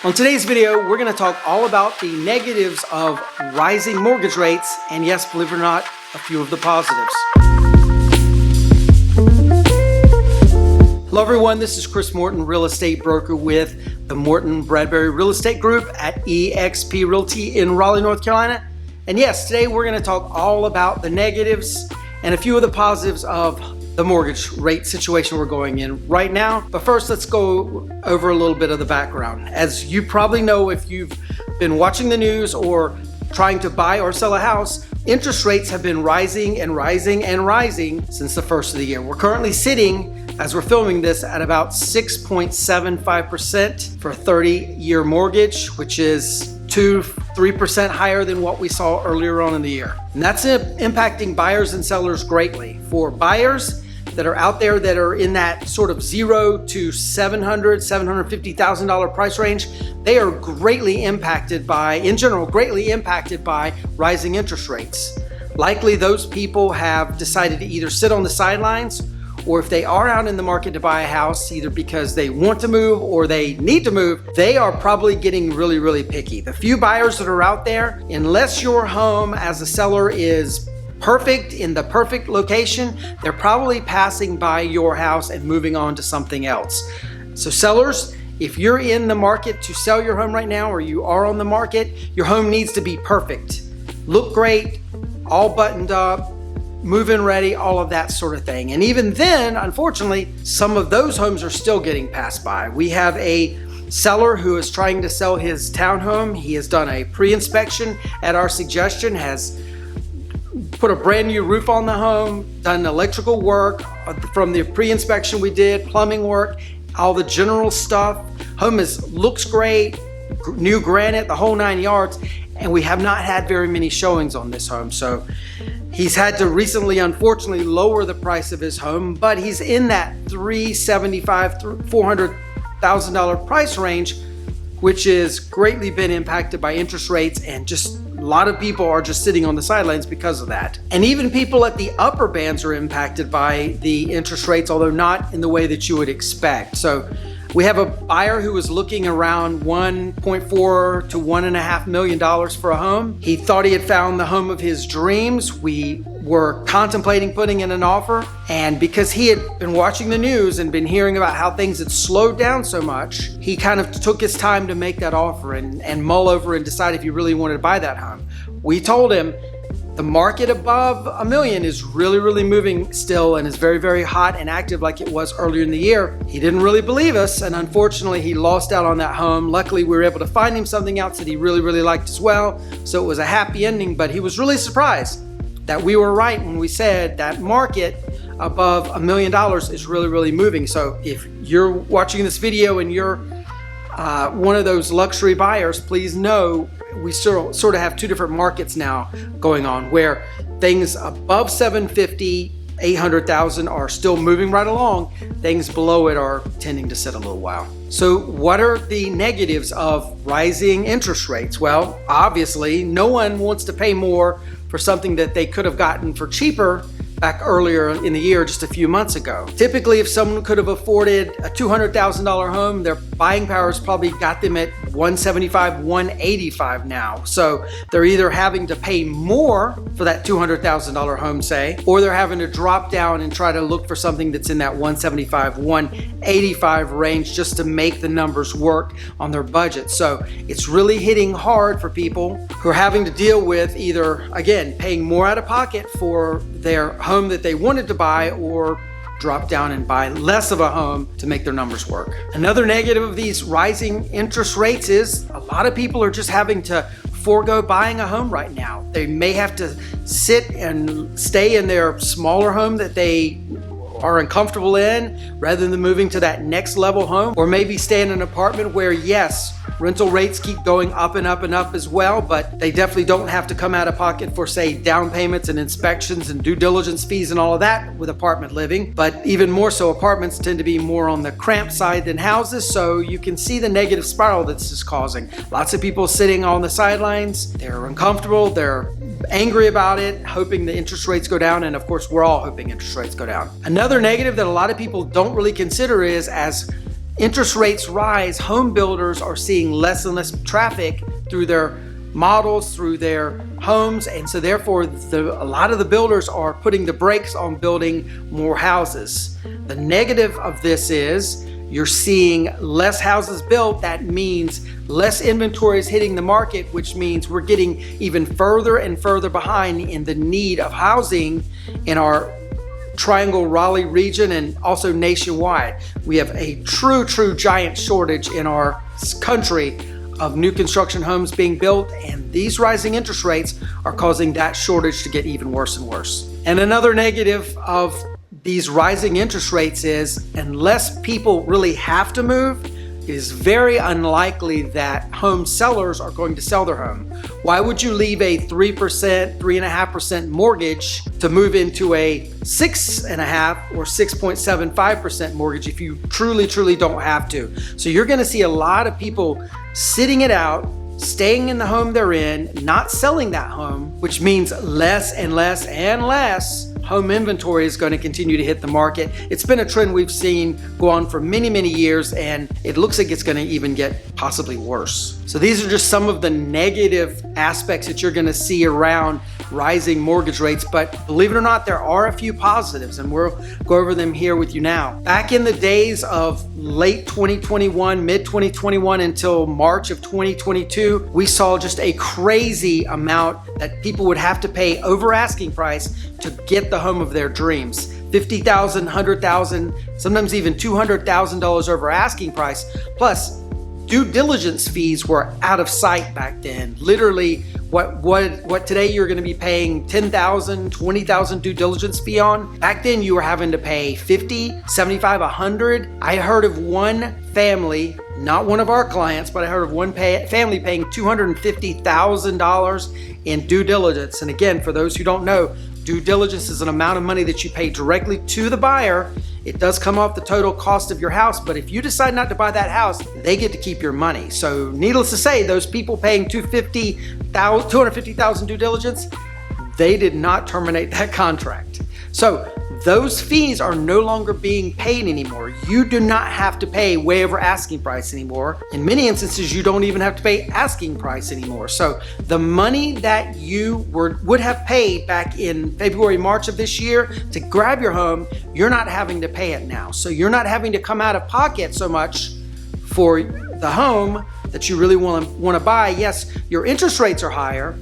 On today's video, we're going to talk all about the negatives of rising mortgage rates, and yes, believe it or not, a few of the positives. Hello everyone, this is Chris Morton, real estate broker with the Morton Bradbury Real Estate Group at eXp Realty in Raleigh, North Carolina. And yes, today we're going to talk all about the negatives and a few of the positives of the mortgage rate situation we're going in right now. But first, let's go over a little bit of the background. As you probably know, if you've been watching the news or trying to buy or sell a house, interest rates have been rising and rising and rising since the first of the year. We're currently sitting, as we're filming this, at about 6.75% for a 30-year mortgage, which is 2-3% higher than what we saw earlier on in the year. And that's impacting buyers and sellers greatly. For buyers that are out there that are in that sort of $0 to $750,000 price range, they are greatly impacted by, in general, greatly impacted by rising interest rates. Likely those people have decided to either sit on the sidelines, or if they are out in the market to buy a house, either because they want to move or they need to move, they are probably getting really, really picky. The few buyers that are out there, unless your home as a seller is perfect in the perfect location, they're probably passing by your house and moving on to something else. So sellers, if you're in the market to sell your home right now, or you are on the market, your home needs to be perfect. Look great, all buttoned up, move-in ready, all of that sort of thing. And even then, unfortunately, some of those homes are still getting passed by. We have a seller who is trying to sell his townhome. He has done a pre-inspection at our suggestion, has put a brand new roof on the home, done electrical work from the pre-inspection we did, plumbing work, all the general stuff. Home looks great, new granite, the whole 9 yards, and we have not had very many showings on this home. So he's had to recently, unfortunately, lower the price of his home, but he's in that $375,000 $400,000 price range, which is greatly been impacted by interest rates, and just a lot of people are just sitting on the sidelines because of that. And even people at the upper bands are impacted by the interest rates, although not in the way that you would expect. So we have a buyer who was looking around $1.4 to $1.5 million for a home. He thought he had found the home of his dreams. We were contemplating putting in an offer, and because he had been watching the news and been hearing about how things had slowed down so much, he kind of took his time to make that offer and mull over and decide if he really wanted to buy that home. We told him the market above $1 million is really, really moving still and is very, very hot and active like it was earlier in the year. He didn't really believe us, and unfortunately he lost out on that home. Luckily, we were able to find him something else that he really, really liked as well. So it was a happy ending, but he was really surprised that we were right when we said that market above $1 million is really, really moving. So if you're watching this video and you're one of those luxury buyers, please know we sort of have two different markets now going on, where things above 750, 800,000 are still moving right along. Things below it are tending to sit a little while. So what are the negatives of rising interest rates? Well, obviously, no one wants to pay more for something that they could have gotten for cheaper back earlier in the year, just a few months ago. Typically, if someone could have afforded a $200,000 home, their buying power has probably got them at $175,000, $185,000 now. So they're either having to pay more for that $200,000 home, say, or they're having to drop down and try to look for something that's in that $175,000, $185,000 range just to make the numbers work on their budget. So it's really hitting hard for people who are having to deal with either, again, paying more out of pocket for their home that they wanted to buy, or drop down and buy less of a home to make their numbers work. Another negative of these rising interest rates is a lot of people are just having to forego buying a home right now. They may have to sit and stay in their smaller home that they are uncomfortable in, rather than moving to that next level home, or maybe stay in an apartment where, yes, rental rates keep going up and up and up as well, but they definitely don't have to come out of pocket for, say, down payments and inspections and due diligence fees and all of that with apartment living. But even more so, apartments tend to be more on the cramped side than houses, so you can see the negative spiral that this is causing. Lots of people sitting on the sidelines, they're uncomfortable, they're angry about it, hoping the interest rates go down, and of course we're all hoping interest rates go down. Another negative that a lot of people don't really consider is, as interest rates rise, home builders are seeing less and less traffic through their models, through their homes, and so therefore a lot of the builders are putting the brakes on building more houses. The negative of this is you're seeing less houses built. That means less inventory is hitting the market, which means we're getting even further and further behind in the need of housing in our Triangle Raleigh region and also nationwide. We have a true giant shortage in our country of new construction homes being built, and these rising interest rates are causing that shortage to get even worse and worse. And another negative of these rising interest rates is unless people really have to move, it is very unlikely that home sellers are going to sell their home. Why would you leave a 3%, 3.5% mortgage to move into a 6.5% or 6.75% mortgage if you truly don't have to? So you're going to see a lot of people sitting it out, staying in the home they're in, not selling that home, which means less and less and less home inventory is going to continue to hit the market. It's been a trend we've seen go on for many years, and it looks like it's going to even get possibly worse. So these are just some of the negative aspects that you're going to see around rising mortgage rates, but believe it or not, there are a few positives, and we'll go over them here with you now. Back in the days of late 2021, mid 2021 until March of 2022, we saw just a crazy amount that people would have to pay over asking price to get the home of their dreams. $50,000, $100,000, sometimes even $200,000 over asking price. Plus, due diligence fees were out of sight back then. Literally, what today you're going to be paying $10,000, $20,000 due diligence fee on. Back then, you were having to pay $50, $75, $100. I heard of one family, not one of our clients, but I heard of one family paying $250,000 in due diligence. And again, for those who don't know, due diligence is an amount of money that you pay directly to the buyer. It does come off the total cost of your house, but if you decide not to buy that house, they get to keep your money. So needless to say, those people paying $250,000 due diligence, they did not terminate that contract. So those fees are no longer being paid anymore. You do not have to pay way over asking price anymore. In many instances, you don't even have to pay asking price anymore. So the money that you would have paid back in February, March of this year to grab your home, you're not having to pay it now. So you're not having to come out of pocket so much for the home that you really want to buy. Yes, your interest rates are higher,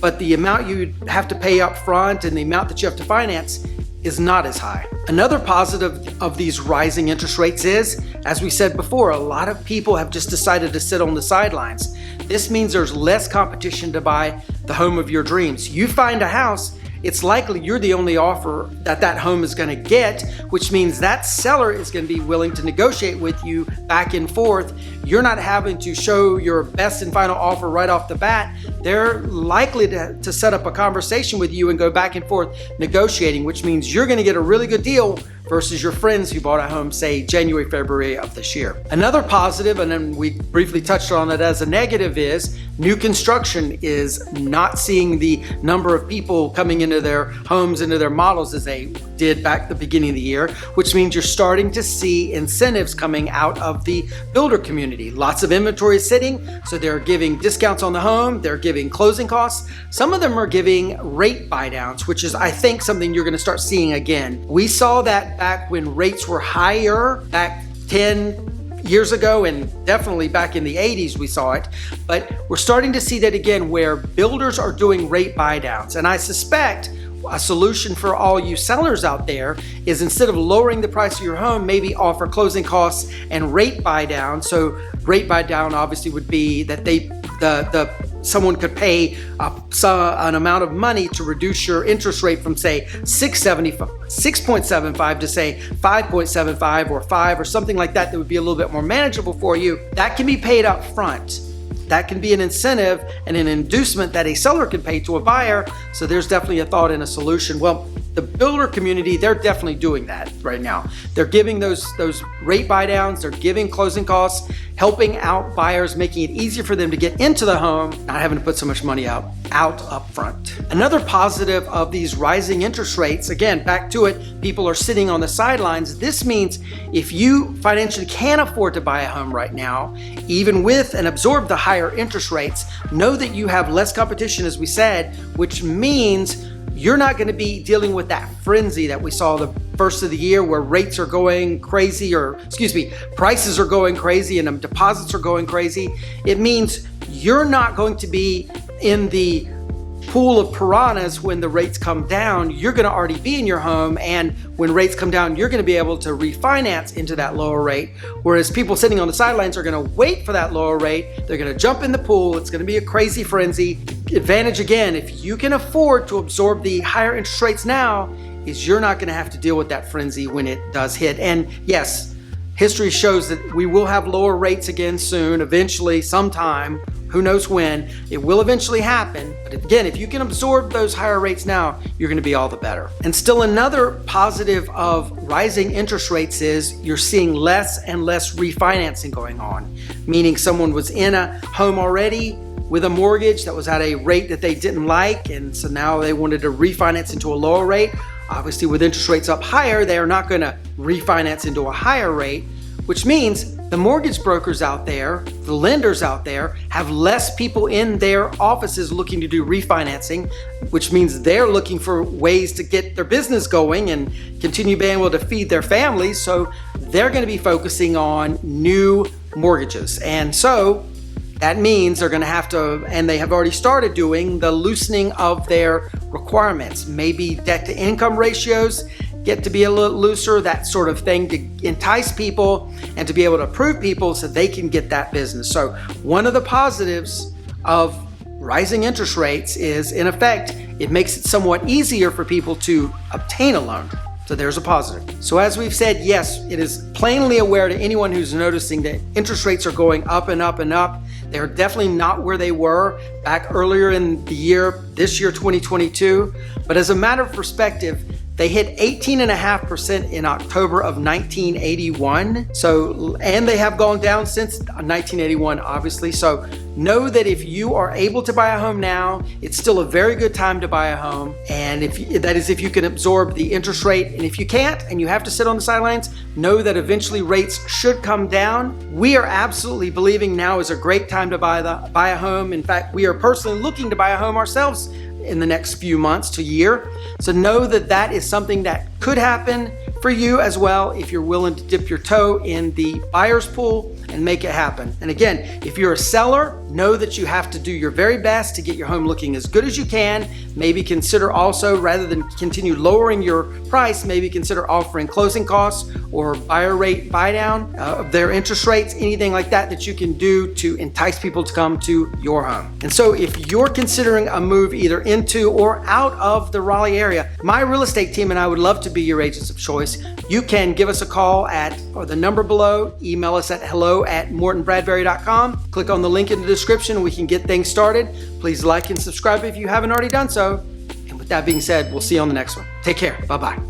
but the amount you have to pay up front and the amount that you have to finance is not as high. Another positive of these rising interest rates is, as we said before, a lot of people have just decided to sit on the sidelines. This means there's less competition to buy the home of your dreams. You find a house, it's likely you're the only offer that home is going to get, which means that seller is going to be willing to negotiate with you back and forth. You're not having to show your best and final offer right off the bat. They're likely to set up a conversation with you and go back and forth negotiating, which means you're going to get a really good deal versus your friends who bought a home, say, January, February of this year. Another positive, and then we briefly touched on it as a negative, is new construction is not seeing the number of people coming into their homes, into their models as they did back at the beginning of the year, which means you're starting to see incentives coming out of the builder community. Lots of inventory is sitting, so they're giving discounts on the home, they're giving closing costs. Some of them are giving rate buy downs, which is, I think, something you're going to start seeing again. We saw that back when rates were higher, back 10 years ago, and definitely back in the 80s we saw it, but we're starting to see that again where builders are doing rate buy downs. And I suspect a solution for all you sellers out there is, instead of lowering the price of your home, maybe offer closing costs and rate buy down. So rate buy down obviously would be that someone could pay an amount of money to reduce your interest rate from, say, 6.75 to, say, 5.75 or 5 or something like that would be a little bit more manageable for you. That can be paid up front. That can be an incentive and an inducement that a seller can pay to a buyer. So there's definitely a thought and a solution. Well, The builder community, they're definitely doing that right now. They're giving those rate buy downs, they're giving closing costs, helping out buyers, making it easier for them to get into the home, not having to put so much money out up front. Another positive of these rising interest rates, again, back to it, people are sitting on the sidelines. This means if you financially can't afford to buy a home right now, even with and absorb the higher interest rates, know that you have less competition, as we said, which means you're not going to be dealing with that frenzy that we saw the first of the year where rates are going crazy, prices are going crazy and deposits are going crazy. It means you're not going to be in the pool of piranhas when the rates come down. You're going to already be in your home, and when rates come down, you're going to be able to refinance into that lower rate. Whereas people sitting on the sidelines are going to wait for that lower rate. They're going to jump in the pool. It's going to be a crazy frenzy. Advantage again, if you can afford to absorb the higher interest rates now, is you're not going to have to deal with that frenzy when it does hit. And yes, history shows that we will have lower rates again soon, eventually, sometime. Who knows when? It will eventually happen. But again, if you can absorb those higher rates now, you're going to be all the better. And still another positive of rising interest rates is you're seeing less and less refinancing going on, meaning someone was in a home already with a mortgage that was at a rate that they didn't like, and so now they wanted to refinance into a lower rate. Obviously, with interest rates up higher, they are not going to refinance into a higher rate, which means the mortgage brokers out there, the lenders out there, have less people in their offices looking to do refinancing, which means they're looking for ways to get their business going and continue being able to feed their families. So they're going to be focusing on new mortgages. And so that means they're going to have to, and they have already started doing, the loosening of their requirements. Maybe debt to income ratios get to be a little looser, that sort of thing, to entice people and to be able to approve people so they can get that business. So one of the positives of rising interest rates is, in effect, it makes it somewhat easier for people to obtain a loan. So there's a positive. So as we've said, yes, it is plainly aware to anyone who's noticing that interest rates are going up and up and up. They're definitely not where they were back earlier in the year, this year, 2022. But as a matter of perspective, they hit 18.5% in October of 1981. So, and they have gone down since 1981, obviously. So know that if you are able to buy a home now, it's still a very good time to buy a home. And if you can absorb the interest rate. And if you can't, and you have to sit on the sidelines, know that eventually rates should come down. We are absolutely believing now is a great time to buy a home. In fact, we are personally looking to buy a home ourselves in the next few months to year. So know that that is something that could happen for you as well if you're willing to dip your toe in the buyer's pool and make it happen. And again, if you're a seller, know that you have to do your very best to get your home looking as good as you can. Maybe consider also, rather than continue lowering your price, maybe consider offering closing costs or buyer rate buy down of their interest rates, anything like that you can do to entice people to come to your home. And so if you're considering a move either into or out of the Raleigh area, my real estate team and I would love to be your agents of choice. You can give us a call at the number below, email us at hello@mortonbradbury.com, click on the link in the description and we can get things started. Please like and subscribe if you haven't already done so. And with that being said, we'll see you on the next one. Take care. Bye-bye.